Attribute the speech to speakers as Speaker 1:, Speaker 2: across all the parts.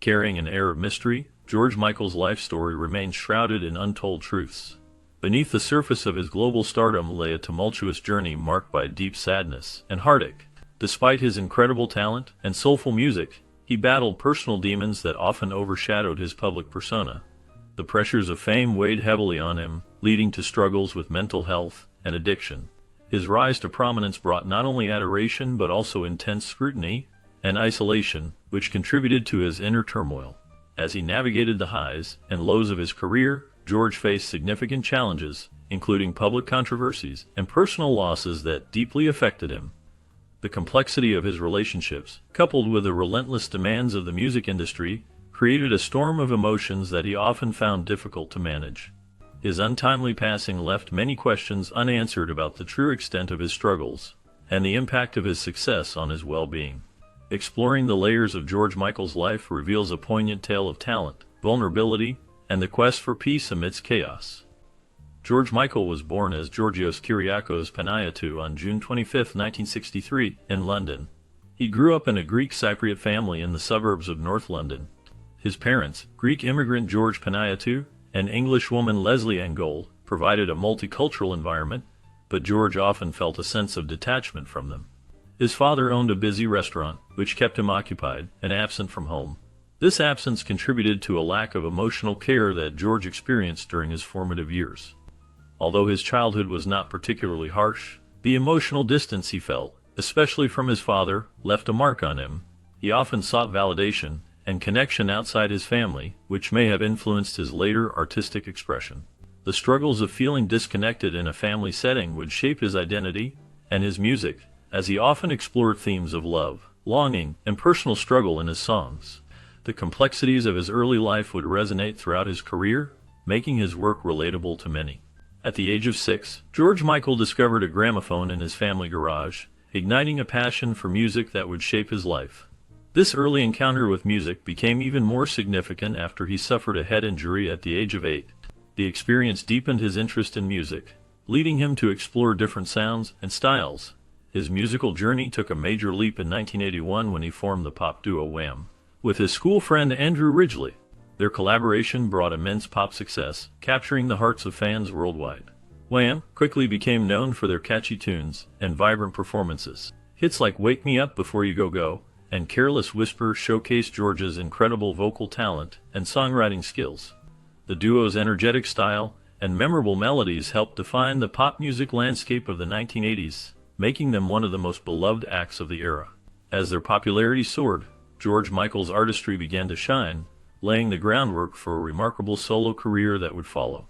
Speaker 1: carrying an air of mystery, George Michael's life story remains shrouded in untold truths. Beneath the surface of his global stardom lay a tumultuous journey marked by deep sadness and heartache. Despite his incredible talent and soulful music, he battled personal demons that often overshadowed his public persona. The pressures of fame weighed heavily on him, leading to struggles with mental health and addiction. His rise to prominence brought not only adoration but also intense scrutiny and isolation, which contributed to his inner turmoil. As he navigated the highs and lows of his career, George faced significant challenges, including public controversies and personal losses that deeply affected him. The complexity of his relationships, coupled with the relentless demands of the music industry, created a storm of emotions that he often found difficult to manage. His untimely passing left many questions unanswered about the true extent of his struggles and the impact of his success on his well-being. Exploring the layers of George Michael's life reveals a poignant tale of talent, vulnerability, and the quest for peace amidst chaos. George Michael was born as Georgios Kyriakos Panayiotou on June 25, 1963, in London. He grew up in a Greek Cypriot family in the suburbs of North London. His parents, Greek immigrant George Panayiotou and Englishwoman Leslie Angol, provided a multicultural environment, but George often felt a sense of detachment from them. His father owned a busy restaurant, which kept him occupied and absent from home. This absence contributed to a lack of emotional care that George experienced during his formative years. Although his childhood was not particularly harsh, the emotional distance he felt, especially from his father, left a mark on him. He often sought validation and connection outside his family, which may have influenced his later artistic expression. The struggles of feeling disconnected in a family setting would shape his identity and his music, as he often explored themes of love, longing, and personal struggle in his songs. The complexities of his early life would resonate throughout his career, making his work relatable to many. At the age of 6, George Michael discovered a gramophone in his family garage, igniting a passion for music that would shape his life. This early encounter with music became even more significant after he suffered a head injury at the age of 8. The experience deepened his interest in music, leading him to explore different sounds and styles. His musical journey took a major leap in 1981 when he formed the pop duo Wham! With his school friend Andrew Ridgeley. Their collaboration brought immense pop success, capturing the hearts of fans worldwide. Wham! Quickly became known for their catchy tunes and vibrant performances. Hits like Wake Me Up Before You Go Go and Careless Whisper showcased George's incredible vocal talent and songwriting skills. The duo's energetic style and memorable melodies helped define the pop music landscape of the 1980s, making them one of the most beloved acts of the era. As their popularity soared, George Michael's artistry began to shine, laying the groundwork for a remarkable solo career that would follow.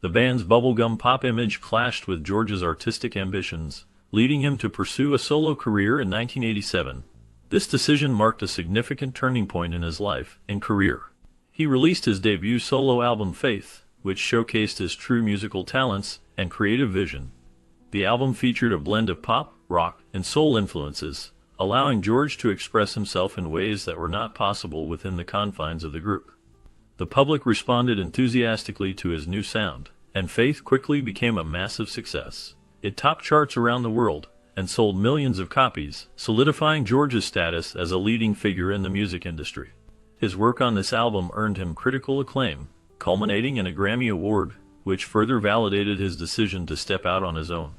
Speaker 1: The band's bubblegum pop image clashed with George's artistic ambitions, leading him to pursue a solo career in 1987. This decision marked a significant turning point in his life and career. He released his debut solo album Faith, which showcased his true musical talents and creative vision. The album featured a blend of pop, rock, and soul influences, allowing George to express himself in ways that were not possible within the confines of the group. The public responded enthusiastically to his new sound, and Faith quickly became a massive success. It topped charts around the world and sold millions of copies, solidifying George's status as a leading figure in the music industry. His work on this album earned him critical acclaim, culminating in a Grammy Award, which further validated his decision to step out on his own.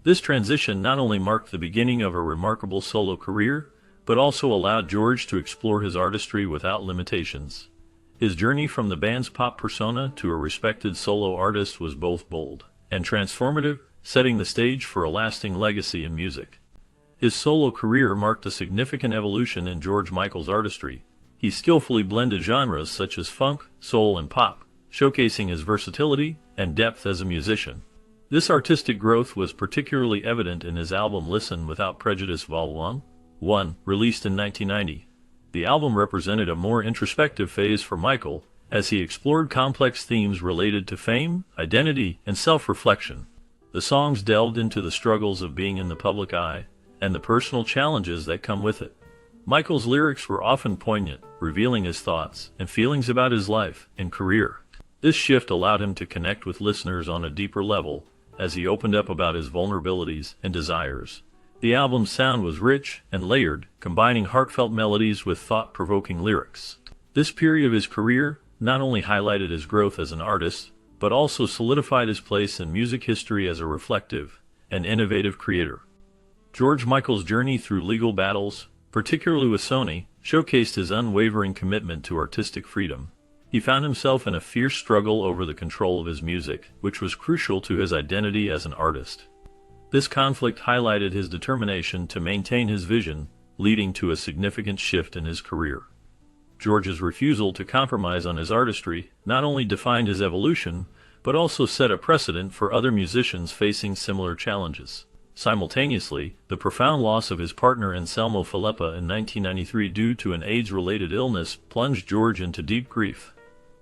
Speaker 1: This transition not only marked the beginning of a remarkable solo career, but also allowed George to explore his artistry without limitations. His journey from the band's pop persona to a respected solo artist was both bold and transformative, setting the stage for a lasting legacy in music. His solo career marked a significant evolution in George Michael's artistry. He skillfully blended genres such as funk, soul, and pop, showcasing his versatility and depth as a musician. This artistic growth was particularly evident in his album Listen Without Prejudice Vol. 1, released in 1990. The album represented a more introspective phase for Michael, as he explored complex themes related to fame, identity, and self-reflection. The songs delved into the struggles of being in the public eye, and the personal challenges that come with it. Michael's lyrics were often poignant, revealing his thoughts and feelings about his life and career. This shift allowed him to connect with listeners on a deeper level, as he opened up about his vulnerabilities and desires. The album's sound was rich and layered, combining heartfelt melodies with thought-provoking lyrics. This period of his career not only highlighted his growth as an artist, but also solidified his place in music history as a reflective and innovative creator. George Michael's journey through legal battles, particularly with Sony, showcased his unwavering commitment to artistic freedom. He found himself in a fierce struggle over the control of his music, which was crucial to his identity as an artist. This conflict highlighted his determination to maintain his vision, leading to a significant shift in his career. George's refusal to compromise on his artistry not only defined his evolution, but also set a precedent for other musicians facing similar challenges. Simultaneously, the profound loss of his partner Anselmo Filippa in 1993 due to an AIDS-related illness plunged George into deep grief.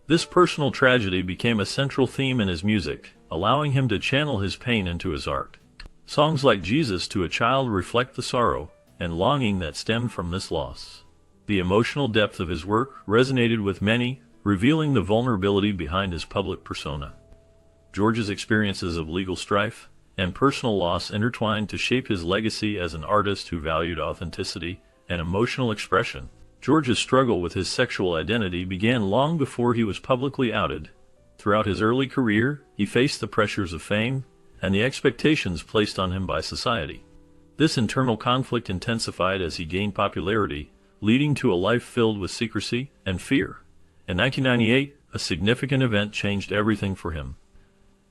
Speaker 1: This personal tragedy became a central theme in his music, allowing him to channel his pain into his art. Songs like Jesus to a Child reflect the sorrow and longing that stemmed from this loss. The emotional depth of his work resonated with many, revealing the vulnerability behind his public persona. George's experiences of legal strife and personal loss intertwined to shape his legacy as an artist who valued authenticity and emotional expression. George's struggle with his sexual identity began long before he was publicly outed. Throughout his early career, he faced the pressures of fame and the expectations placed on him by society. This internal conflict intensified as he gained popularity, leading to a life filled with secrecy and fear. In 1998, a significant event changed everything for him.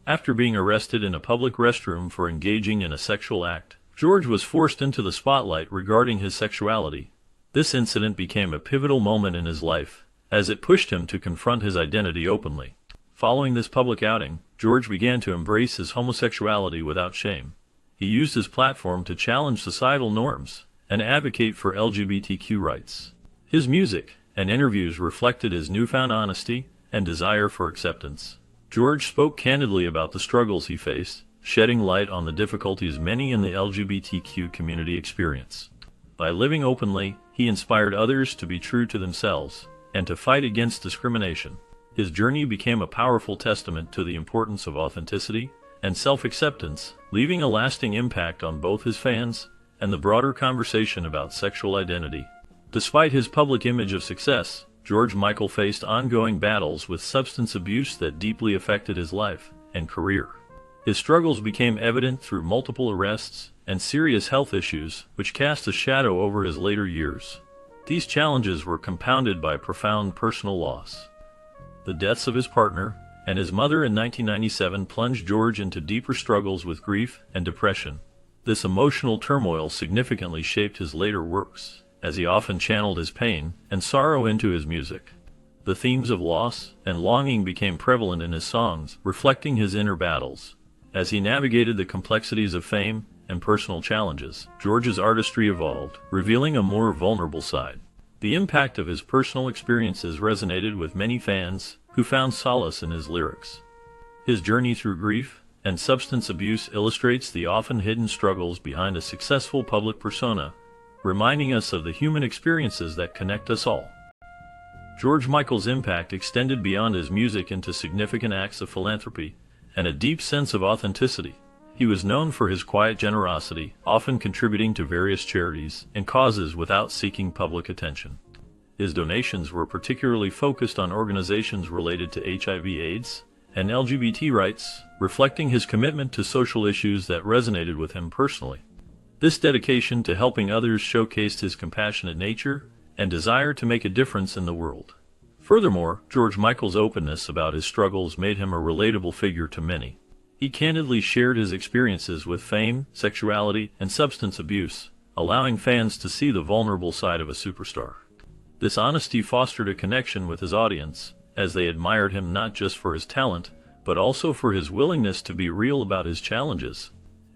Speaker 1: After being arrested in a public restroom for engaging in a sexual act, George was forced into the spotlight regarding his sexuality. This incident became a pivotal moment in his life, as it pushed him to confront his identity openly. Following this public outing, George began to embrace his homosexuality without shame. He used his platform to challenge societal norms and advocate for LGBTQ rights. His music and interviews reflected his newfound honesty and desire for acceptance. George spoke candidly about the struggles he faced, shedding light on the difficulties many in the LGBTQ community experience. By living openly, he inspired others to be true to themselves and to fight against discrimination. His journey became a powerful testament to the importance of authenticity and self-acceptance, leaving a lasting impact on both his fans and the broader conversation about sexual identity. Despite his public image of success, George Michael faced ongoing battles with substance abuse that deeply affected his life and career. His struggles became evident through multiple arrests and serious health issues, which cast a shadow over his later years. These challenges were compounded by profound personal loss. The deaths of his partner and his mother in 1997 plunged George into deeper struggles with grief and depression. This emotional turmoil significantly shaped his later works, as he often channeled his pain and sorrow into his music. The themes of loss and longing became prevalent in his songs, reflecting his inner battles. As he navigated the complexities of fame and personal challenges, George's artistry evolved, revealing a more vulnerable side. The impact of his personal experiences resonated with many fans who found solace in his lyrics. His journey through grief and substance abuse illustrates the often hidden struggles behind a successful public persona, reminding us of the human experiences that connect us all. George Michael's impact extended beyond his music into significant acts of philanthropy and a deep sense of authenticity. He was known for his quiet generosity, often contributing to various charities and causes without seeking public attention. His donations were particularly focused on organizations related to HIV/AIDS and LGBT rights, reflecting his commitment to social issues that resonated with him personally. This dedication to helping others showcased his compassionate nature and desire to make a difference in the world. Furthermore, George Michael's openness about his struggles made him a relatable figure to many. He candidly shared his experiences with fame, sexuality, and substance abuse, allowing fans to see the vulnerable side of a superstar. This honesty fostered a connection with his audience, as they admired him not just for his talent, but also for his willingness to be real about his challenges.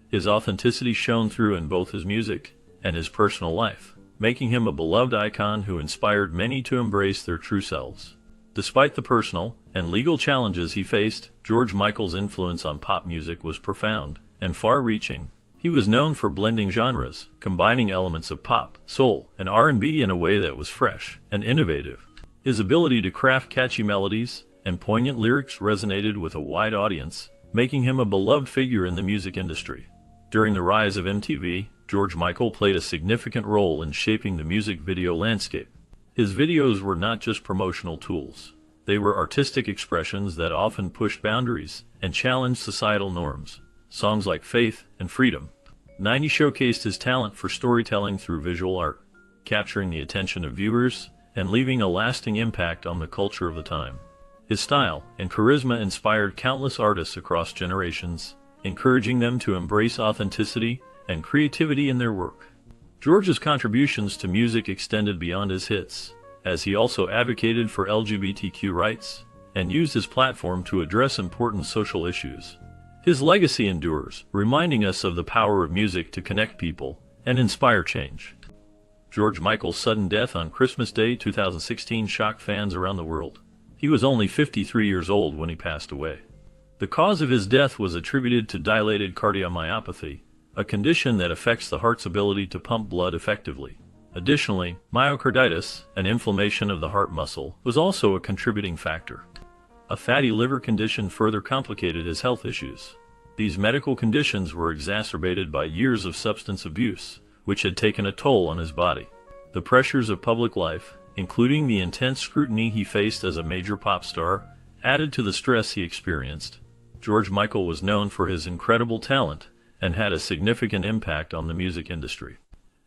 Speaker 1: His authenticity shone through in both his music and his personal life, making him a beloved icon who inspired many to embrace their true selves. Despite the personal and legal challenges he faced, George Michael's influence on pop music was profound and far-reaching. He was known for blending genres, combining elements of pop, soul, and R&B in a way that was fresh and innovative. His ability to craft catchy melodies and poignant lyrics resonated with a wide audience, making him a beloved figure in the music industry. During the rise of MTV, George Michael played a significant role in shaping the music video landscape. His videos were not just promotional tools. They were artistic expressions that often pushed boundaries and challenged societal norms. Songs like Faith and Freedom. 90 showcased his talent for storytelling through visual art, capturing the attention of viewers and leaving a lasting impact on the culture of the time. His style and charisma inspired countless artists across generations, encouraging them to embrace authenticity and creativity in their work. George's contributions to music extended beyond his hits, as he also advocated for LGBTQ rights and used his platform to address important social issues. His legacy endures, reminding us of the power of music to connect people and inspire change. George Michael's sudden death on Christmas Day 2016 shocked fans around the world. He was only 53 years old when he passed away. The cause of his death was attributed to dilated cardiomyopathy, a condition that affects the heart's ability to pump blood effectively. Additionally, myocarditis, an inflammation of the heart muscle, was also a contributing factor. A fatty liver condition further complicated his health issues. These medical conditions were exacerbated by years of substance abuse, which had taken a toll on his body. The pressures of public life, including the intense scrutiny he faced as a major pop star, added to the stress he experienced. George Michael was known for his incredible talent and had a significant impact on the music industry.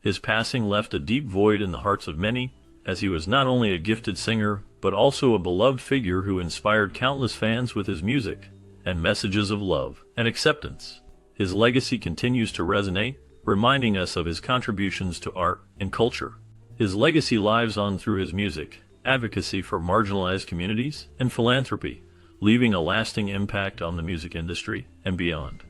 Speaker 1: His passing left a deep void in the hearts of many, as he was not only a gifted singer, but also a beloved figure who inspired countless fans with his music and messages of love and acceptance. His legacy continues to resonate, reminding us of his contributions to art and culture. His legacy lives on through his music, advocacy for marginalized communities, and philanthropy, leaving a lasting impact on the music industry and beyond.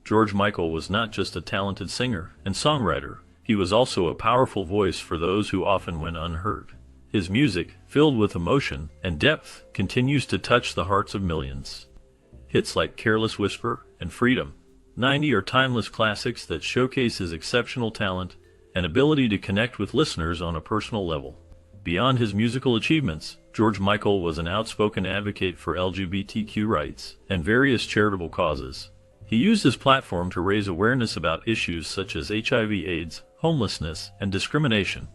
Speaker 1: George Michael was not just a talented singer and songwriter, he was also a powerful voice for those who often went unheard. His music, filled with emotion and depth, continues to touch the hearts of millions. Hits like Careless Whisper and Freedom, 90 are timeless classics that showcase his exceptional talent and ability to connect with listeners on a personal level. Beyond his musical achievements, George Michael was an outspoken advocate for LGBTQ rights and various charitable causes. He used his platform to raise awareness about issues such as HIV/AIDS, homelessness, and discrimination.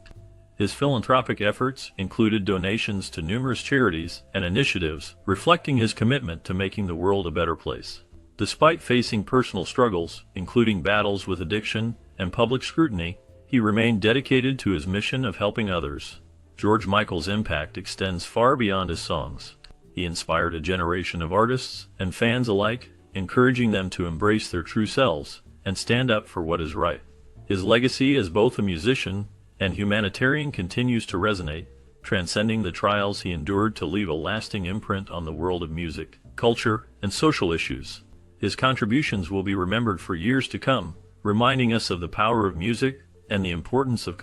Speaker 1: His philanthropic efforts included donations to numerous charities and initiatives, reflecting his commitment to making the world a better place. Despite facing personal struggles, including battles with addiction and public scrutiny, he remained dedicated to his mission of helping others. George Michael's impact extends far beyond his songs. He inspired a generation of artists and fans alike, encouraging them to embrace their true selves and stand up for what is right. His legacy as both a musician and humanitarian continues to resonate, transcending the trials he endured to leave a lasting imprint on the world of music, culture, and social issues. His contributions will be remembered for years to come, reminding us of the power of music and the importance of